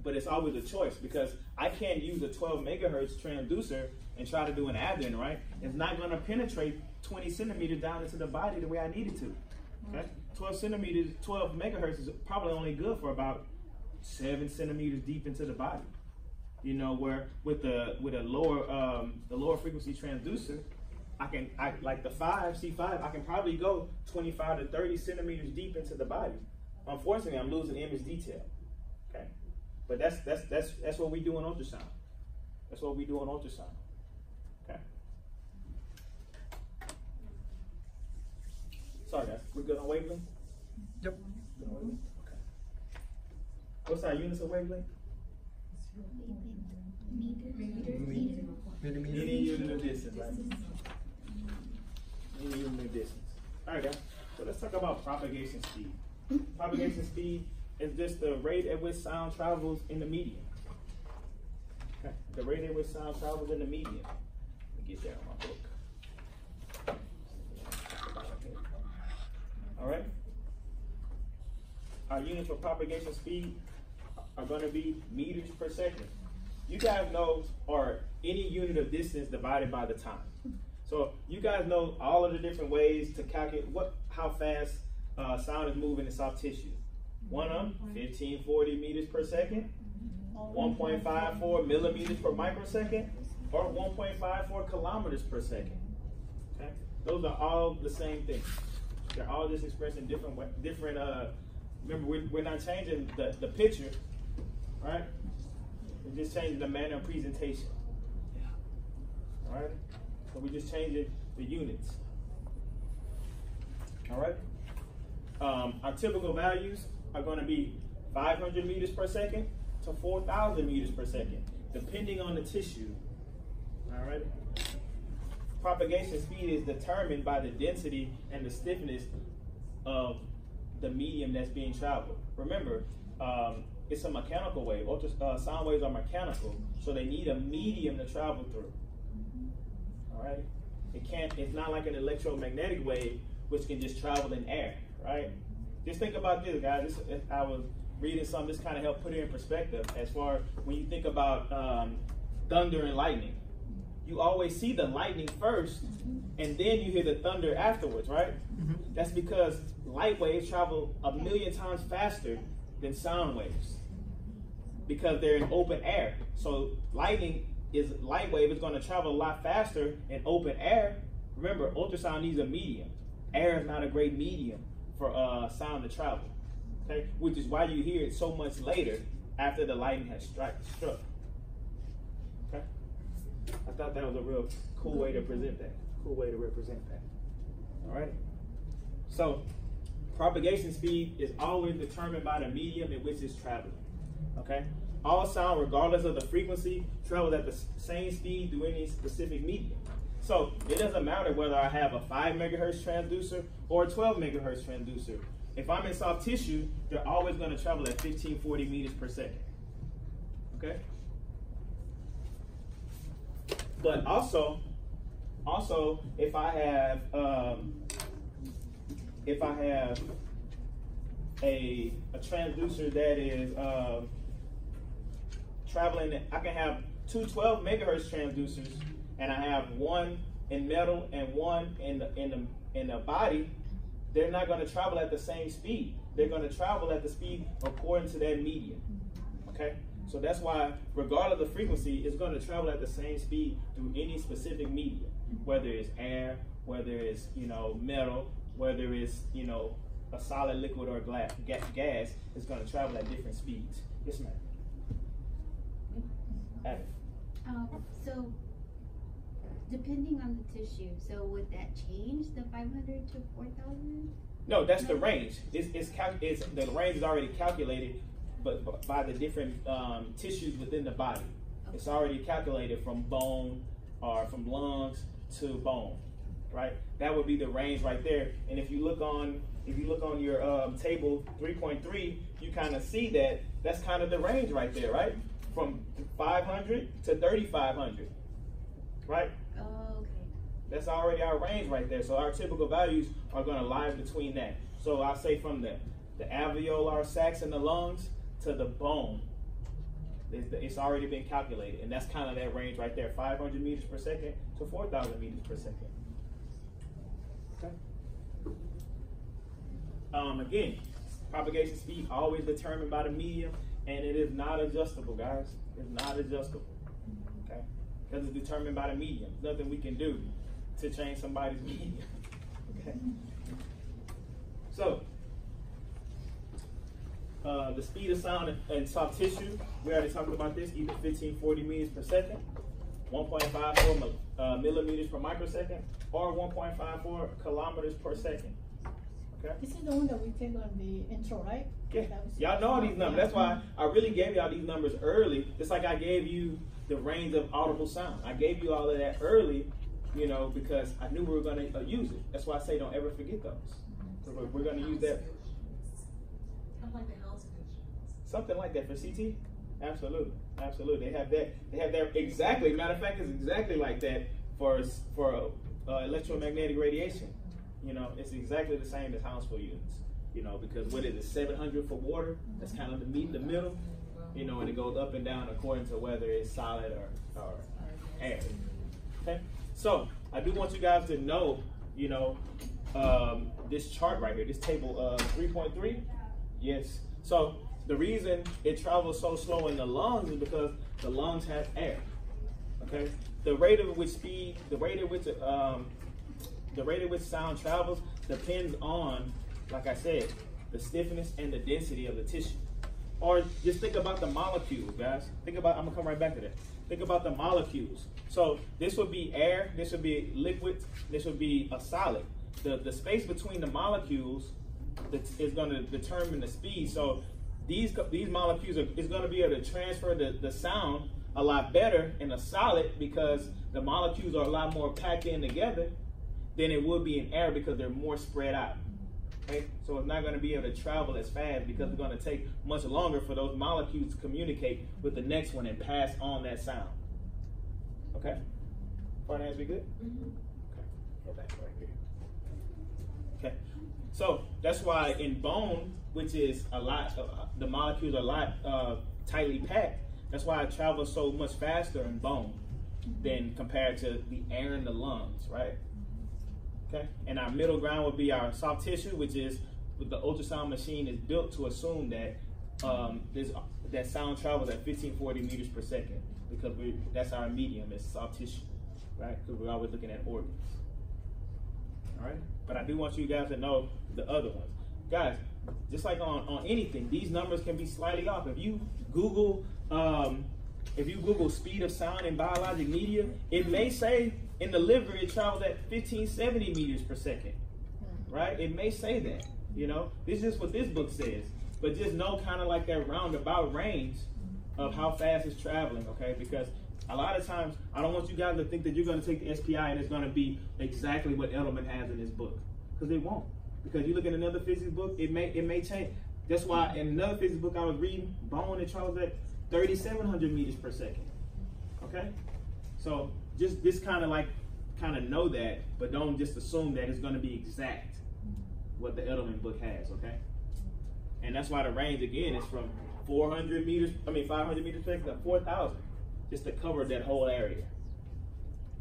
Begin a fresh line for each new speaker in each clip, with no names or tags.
but it's always a choice, because I can't use a 12 megahertz transducer and try to do an abdomen, right? It's not going to penetrate 20 centimeters down into the body the way I need it to. Okay, 12 megahertz is probably only good for about 7 centimeters deep into the body. You know, where with a lower frequency transducer, I like the C5, I can probably go 25 to 30 centimeters deep into the body. Unfortunately, I'm losing image detail. Okay, but that's what we do in ultrasound. That's what we do in ultrasound. Okay. Sorry guys, we're good on wavelength?
Yep.
Good on wavelength? Okay. What's our units of wavelength? Meter unit of distance, right? Meter unit of distance. All right, guys. So let's talk about propagation speed. Propagation speed is just the rate at which sound travels in the medium. Okay. The rate at which sound travels in the medium. Let me get that on my book. All right. Our units for propagation speed are going to be meters per second. You guys know, or any unit of distance divided by the time. So you guys know all of the different ways to calculate how fast sound is moving in soft tissue. One of them, 1540 meters per second, 1.54 millimeters per microsecond, or 1.54 kilometers per second. Okay, those are all the same thing. They're all just expressed in different. Remember, we're not changing the picture, right? We're just changing the manner of presentation. All right. So we're just changing the units. All right. Our typical values are going to be 500 meters per second to 4,000 meters per second, depending on the tissue. All right. Propagation speed is determined by the density and the stiffness of the medium that's being traveled. Remember, it's a mechanical wave. Sound waves are mechanical, so they need a medium to travel through. All right. It's not like an electromagnetic wave, which can just travel in air, right? Just think about this, guys. I was reading something. This kind of helped put it in perspective. As far when you think about thunder and lightning, you always see the lightning first, and then you hear the thunder afterwards, right? That's because light waves travel 1,000,000 times faster than sound waves, because they're in open air. So light wave is going to travel a lot faster in open air. Remember, ultrasound needs a medium. Air is not a great medium for sound to travel. Okay, which is why you hear it so much later after the lightning has struck. Okay, I thought that was a real cool way to present that. Cool way to represent that. All right. So propagation speed is always determined by the medium in which it's traveling. Okay. All sound, regardless of the frequency, travels at the same speed through any specific medium. So it doesn't matter whether I have a 5 megahertz transducer or a 12 megahertz transducer. If I'm in soft tissue, they're always going to travel at 1540 meters per second. Okay? But also if I have a transducer that is traveling, I can have two 12 megahertz transducers, and I have one in metal and one in the body. They're not going to travel at the same speed. They're going to travel at the speed according to that medium. Okay, so that's why, regardless of the frequency, it's going to travel at the same speed through any specific medium, whether it's air, whether it's metal, whether it's a solid, liquid, or gas. It's going to travel at different speeds. Yes, ma'am.
So, depending on the tissue, so would that change the 500 to 4,000?
No, that's the range. The range is already calculated, but by the different tissues within the body. Okay. It's already calculated from bone or from lungs to bone, right? That would be the range right there. And if you look on your table 3.3, you kind of see that that's kind of the range right there, right? From 500 to 3,500, right?
Oh, okay.
That's already our range right there. So our typical values are going to lie between that. So I'll say from the alveolar sacs in the lungs to the bone, It's already been calculated, and that's kind of that range right there, 500 meters per second to 4,000 meters per second. Okay. Again, propagation speed always determined by the medium, and it is not adjustable, guys. It's not adjustable, okay? Because it's determined by the medium. There's nothing we can do to change somebody's medium, okay? So, the speed of sound in soft tissue, we already talked about this, either 1540 meters per second, 1.54 millimeters per microsecond, or 1.54 kilometers per second. Okay?
This is the one that we take on the intro, right?
Yeah. Y'all know all these numbers. That's why I really gave y'all these numbers early, just like I gave you the range of audible sound. I gave you all of that early, you know, because I knew we were going to use it. That's why I say don't ever forget those. So we're going to use that. Something like that for CT? Absolutely, absolutely. They have that exactly. Matter of fact, it's exactly like that for electromagnetic radiation. You know, it's exactly the same as Hounsfield units. You know, because what is it, 700 for water? That's kind of the meat in the middle. You know, and it goes up and down according to whether it's solid or air. Okay. So I do want you guys to know, you know, this chart right here, this table 3.3. Yes. So the reason it travels so slow in the lungs is because the lungs have air. Okay. The rate at which sound travels depends on, like I said, the stiffness and the density of the tissue. Or just think about the molecules, guys. I'm gonna come right back to that. Think about the molecules. So this would be air, this would be liquid, this would be a solid. The space between the molecules is gonna determine the speed. So these molecules is gonna be able to transfer the sound a lot better in a solid because the molecules are a lot more packed in together than it would be in air because they're more spread out. Okay? So it's not going to be able to travel as fast because it's going to take much longer for those molecules to communicate with the next one and pass on that sound. Okay? Finance, we good? Mm-hmm. Okay. Go back right here. Okay. So that's why in bone, which is a lot, the molecules are a lot tightly packed. That's why it travels so much faster in bone than compared to the air in the lungs, right? Okay, and our middle ground would be our soft tissue, which is the ultrasound machine is built to assume that that sound travels at 1540 meters per second because that's our medium, it's soft tissue, right? Because we're always looking at organs. All right, but I do want you guys to know the other ones, guys. Just like on anything, these numbers can be slightly off. If you Google speed of sound in biologic media, it may say in the liver it travels at 1570 meters per second, right? It may say that, you know. This is just what this book says, but just know kind of like that roundabout range of how fast it's traveling, okay? Because a lot of times I don't want you guys to think that you're going to take the SPI and it's going to be exactly what Edelman has in his book, because it won't. Because you look at another physics book, it may change. That's why in another physics book I was reading, bone, it travels at 3,700 meters per second. Okay, so just kind of know that, but don't just assume that it's going to be exact what the Edelman book has. Okay, and that's why the range again is from 500 meters per second to 4,000, just to cover that whole area.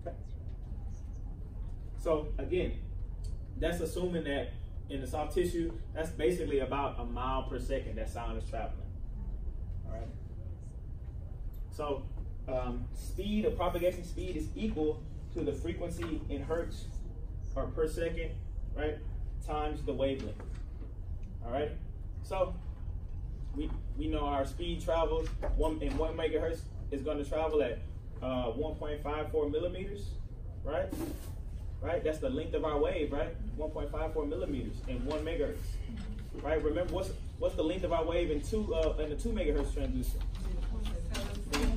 Okay, so again, that's assuming that in the soft tissue, that's basically about a mile per second that sound is traveling. All right. So speed, or propagation speed, is equal to the frequency in hertz or per second, right, times the wavelength. All right. So we know our speed travels in 1 megahertz is going to travel at 1.54 millimeters, right? Right, that's the length of our wave, right? 1.54 millimeters in 1 megahertz, right? Remember, what's the length of our wave in the 2 megahertz transducer?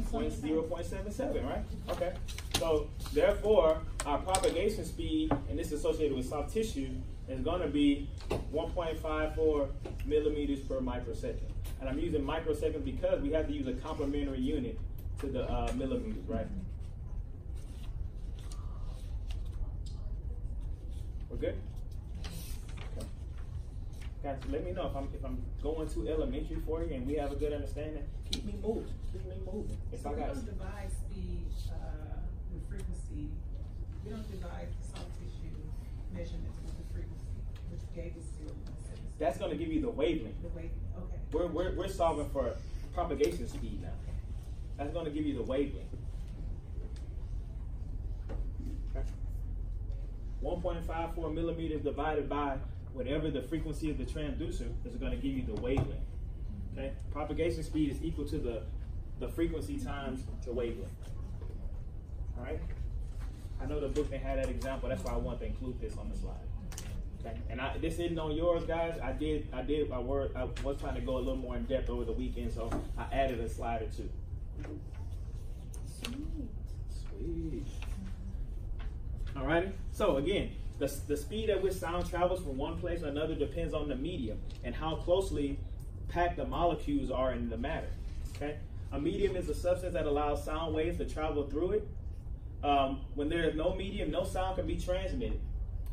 0.77, right? Okay. So therefore, our propagation speed, and this is associated with soft tissue, is going to be 1.54 millimeters per microsecond. And I'm using microseconds because we have to use a complementary unit to the millimeters, right? We're good? Okay. Okay, so let me know if I'm going too elementary for you and we have a good understanding. Keep me moving. Keep me moving. If
So
I
we
got
don't divide speed with frequency. We don't divide soft tissue measurements with the frequency, which gave us 0.7.
that's going to give you the wavelength.
The wavelength. Okay.
We're solving for propagation speed now. That's going to give you the wavelength. Okay. 1.54 millimeters divided by whatever the frequency of the transducer is going to give you the wavelength. Okay. Propagation speed is equal to the frequency times the wavelength. All right. I know the book they had that example. That's why I wanted to include this on the slide. Okay. And this isn't on yours, guys. I was trying to go a little more in depth over the weekend, so I added a slide or two. Sweet. Alrighty. So again, the speed at which sound travels from one place to another depends on the medium and how closely packed the molecules are in the matter. Okay. A medium is a substance that allows sound waves to travel through it. When there is no medium, no sound can be transmitted.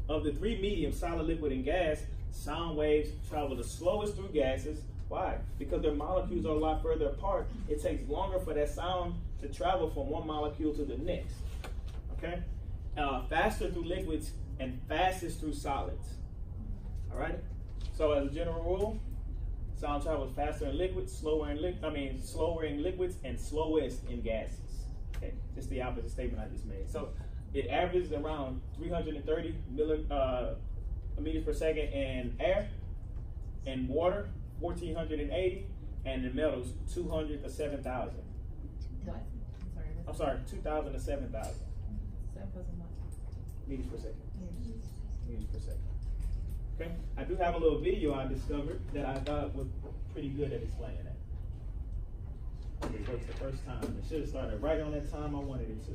Of the three mediums, solid, liquid, and gas, sound waves travel the slowest through gases. Why? Because their molecules are a lot further apart. It takes longer for that sound to travel from one molecule to the next. Okay? Faster through liquids and fastest through solids. All right? So as a general rule, sound travels faster in liquids, slower in liquids, and slowest in gases. Okay? Just the opposite statement I just made. So it averages around 330 meters per second in air, in water, 1,480, and in metals, 200 to 7,000.
What?
I'm sorry, 2,000 to 7,000
7,000 what?
meters per second.
Yes.
Meters per second. Okay, I do have a little video I discovered that I thought was pretty good at explaining that. It works the first time. It should have started right on that time I wanted it to.